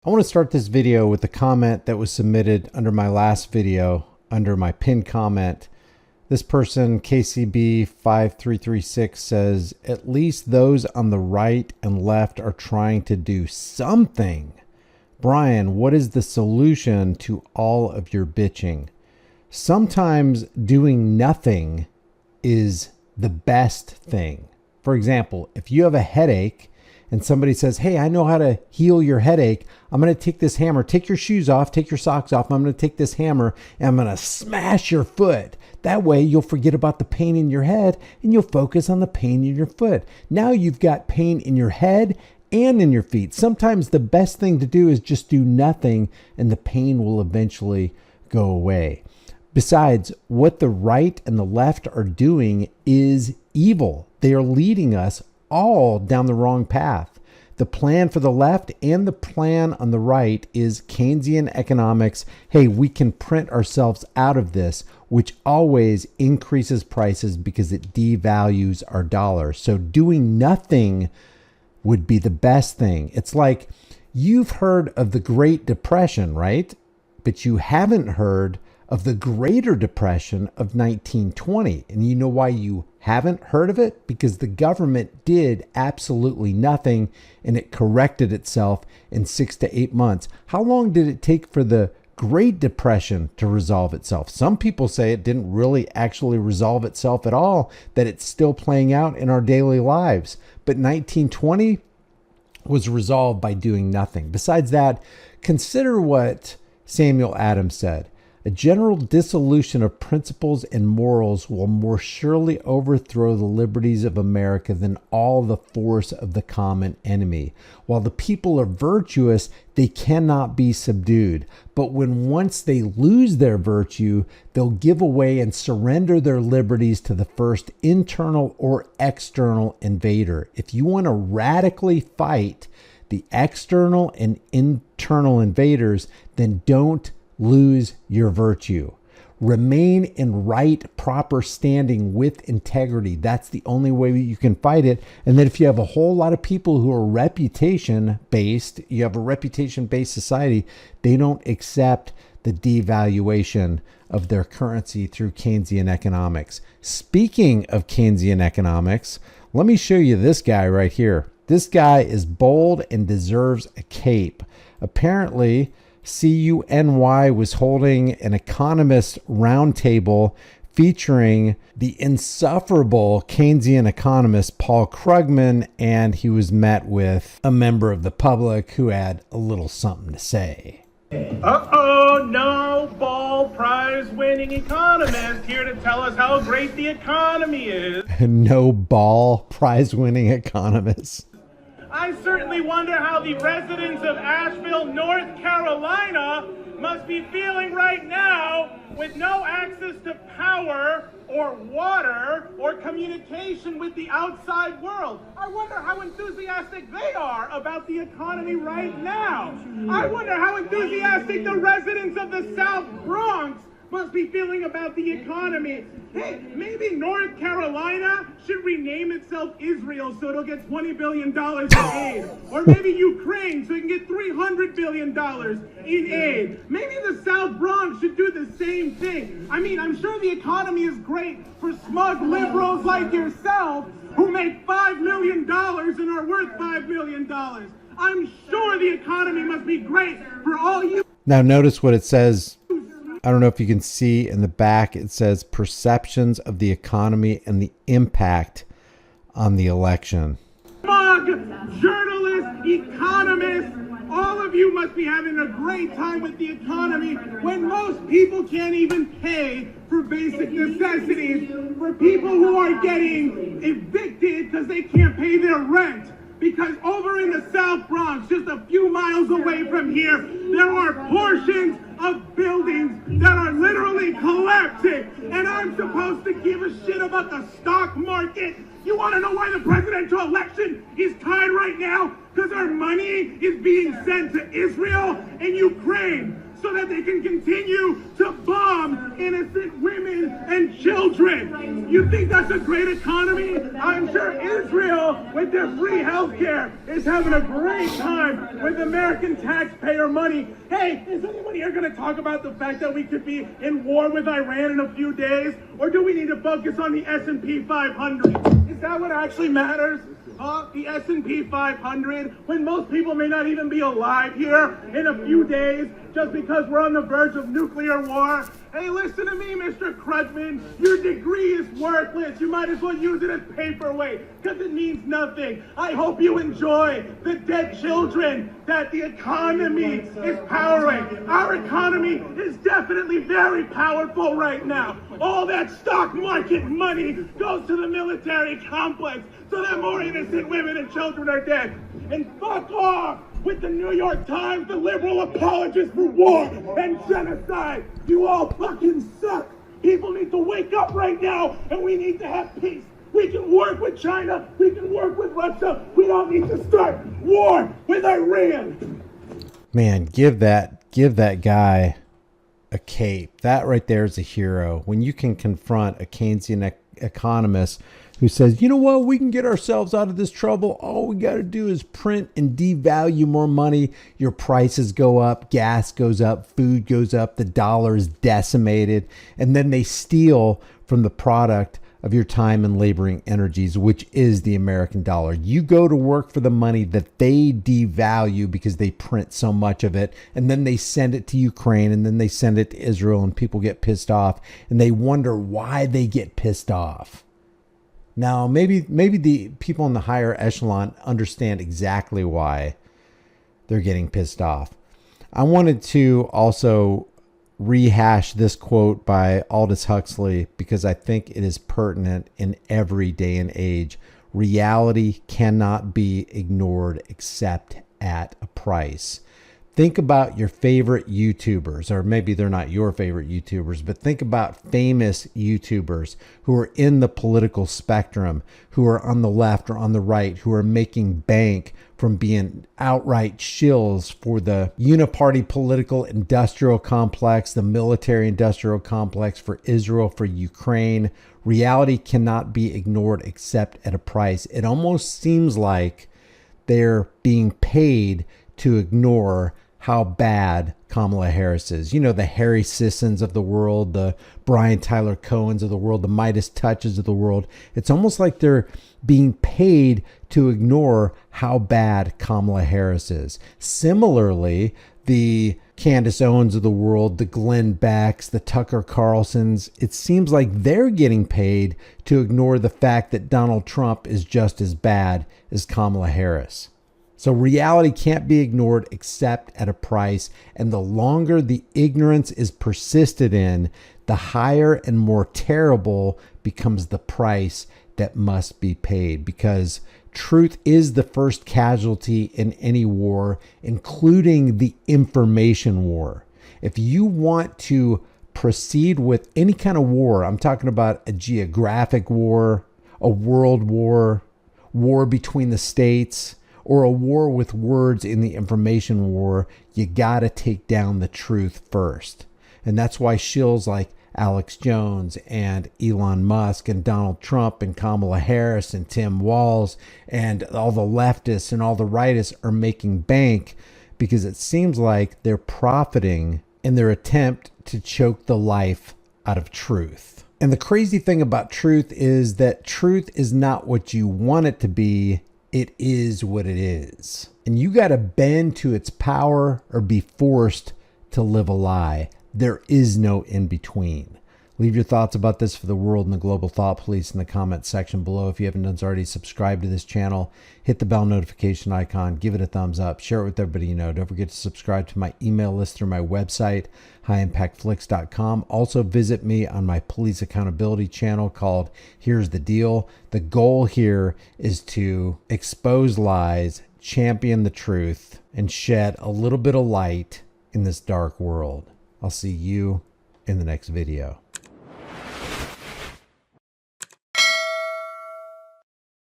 I want to start this video with a comment that was submitted under my last video, under my pinned comment. This person, KCB5336, says, at least those on the right and left are trying to do something. Brian, what is the solution to all of your bitching? Sometimes doing nothing is the best thing. For example, if you have a headache and somebody says, hey, I know how to heal your headache. I'm going to take this hammer, take your shoes off, take your socks off. I'm going to take this hammer and I'm going to smash your foot. That way you'll forget about the pain in your head and you'll focus on the pain in your foot. Now you've got pain in your head and in your feet. Sometimes the best thing to do is just do nothing and the pain will eventually go away. Besides, what the right and the left are doing is evil. They are leading us all down the wrong path. The plan for the left and the plan on the right is Keynesian economics. Hey, we can print ourselves out of this, which always increases prices because it devalues our dollar. So doing nothing would be the best thing. It's like you've heard of the Great Depression, right? But you haven't heard of the Greater Depression of 1920. And you know why you haven't heard of it? Because the government did absolutely nothing and it corrected itself in 6 to 8 months. How long did it take for the Great Depression to resolve itself? Some people say it didn't really actually resolve itself at all, that it's still playing out in our daily lives. But 1920 was resolved by doing nothing. Besides that, consider what Samuel Adams said. A general dissolution of principles and morals will more surely overthrow the liberties of America than all the force of the common enemy. While the people are virtuous, they cannot be subdued. But when once they lose their virtue, they'll give away and surrender their liberties to the first internal or external invader. If you want to radically fight the external and internal invaders, then don't lose your virtue. Remain in right, proper standing with integrity. That's the only way you can fight it. And then if you have a whole lot of people who are reputation-based, you have a reputation-based society, they don't accept the devaluation of their currency through Keynesian economics. Speaking of Keynesian economics, let me show you this guy right here. This guy is bold and deserves a cape. Apparently, CUNY was holding an Economist roundtable featuring the insufferable Keynesian economist Paul Krugman, and he was met with a member of the public who had a little something to say. Uh-oh, Nobel Prize-winning economist here to tell us how great the economy is. Nobel Prize-winning economist. I certainly wonder how the residents of Asheville, North Carolina must be feeling right now with no access to power or water or communication with the outside world. I wonder how enthusiastic they are about the economy right now. I wonder how enthusiastic the residents of the South Bronx must be feeling about the economy. Hey, maybe North Carolina should rename itself Israel so it'll get $20 billion in aid. Or maybe Ukraine so it can get $300 billion in aid. Maybe the South Bronx should do the same thing. I mean, I'm sure the economy is great for smug liberals like yourself who make $5 million and are worth $5 million. I'm sure the economy must be great for all you. Now notice what it says. I don't know if you can see in the back, it says perceptions of the economy and the impact on the election. Smug, journalists, economists, all of you must be having a great time with the economy when most people can't even pay for basic necessities, for people who are getting evicted because they can't pay their rent. Because over in the South Bronx, just a few miles away from here, there are portions of buildings that are literally collapsing. And I'm supposed to give a shit about the stock market? You want to know why the presidential election is tied right now? Because our money is being sent to Israel and Ukraine. so that they can continue to bomb innocent women and children. You think that's a great economy? I'm sure Israel, with their free health care, is having a great time with American taxpayer money. Hey, is anybody here going to talk about the fact that we could be in war with Iran in a few days? Or do we need to focus on the S&P 500? Is that what actually matters? The S&P 500, when most people may not even be alive here in a few days just because we're on the verge of nuclear war. Hey, listen to me, Mr. Krugman. Your degree is worthless. You might as well use it as paperweight because it means nothing. I hope you enjoy the dead children that the economy is powering. Our economy is definitely very powerful right now. All that stock market money goes to the military complex so that more innocent women and children are dead. And fuck off with the New York Times, the liberal apologists for war and genocide. You all fucking suck. People need to wake up right now, and we need to have peace. We can work with China. We can work with Russia. We don't need to start war with Iran. Man, give that guy a cape. That right there is a hero. When you can confront a Keynesian economist who says, you know what, we can get ourselves out of this trouble. All we got to do is print and devalue more money. Your prices go up, gas goes up, food goes up, the dollar is decimated. And then they steal from the product of your time and laboring energies, which is the American dollar. You go to work for the money that they devalue because they print so much of it, and then they send it to Ukraine, and then they send it to Israel, and people get pissed off, and they wonder why they get pissed off. Now, maybe the people in the higher echelon understand exactly why they're getting pissed off. I wanted to also rehash this quote by Aldous Huxley because I think it is pertinent in every day and age. Reality cannot be ignored except at a price. Think about your favorite YouTubers, or maybe they're not your favorite YouTubers, but think about famous YouTubers who are in the political spectrum, who are on the left or on the right, who are making bank from being outright shills for the uniparty political industrial complex, the military industrial complex for Israel, for Ukraine. Reality cannot be ignored except at a price. It almost seems like they're being paid to ignore how bad Kamala Harris is. You know, the Harry Sissons of the world, the Brian Tyler Cohens of the world, the Midas Touches of the world. It's almost like they're being paid to ignore how bad Kamala Harris is. Similarly, the Candace Owens of the world, the Glenn Becks, the Tucker Carlsons, it seems like they're getting paid to ignore the fact that Donald Trump is just as bad as Kamala Harris. So reality can't be ignored except at a price. And the longer the ignorance is persisted in, the higher and more terrible becomes the price that must be paid. Because truth is the first casualty in any war, including the information war. If you want to proceed with any kind of war, I'm talking about a geographic war, a world war, war between the states, or a war with words in the information war, you got to take down the truth first. And that's why shills like Alex Jones and Elon Musk and Donald Trump and Kamala Harris and Tim Walz and all the leftists and all the rightists are making bank, because it seems like they're profiting in their attempt to choke the life out of truth. And the crazy thing about truth is that truth is not what you want it to be. It is what it is. And you got to bend to its power or be forced to live a lie. There is no in between. Leave your thoughts about this for the world and the global thought police in the comment section below. If you haven't done so already, subscribe to this channel. Hit the bell notification icon. Give it a thumbs up. Share it with everybody you know. Don't forget to subscribe to my email list through my website, highimpactflix.com. Also visit me on my police accountability channel called Here's the Deal. The goal here is to expose lies, champion the truth, and shed a little bit of light in this dark world. I'll see you in the next video.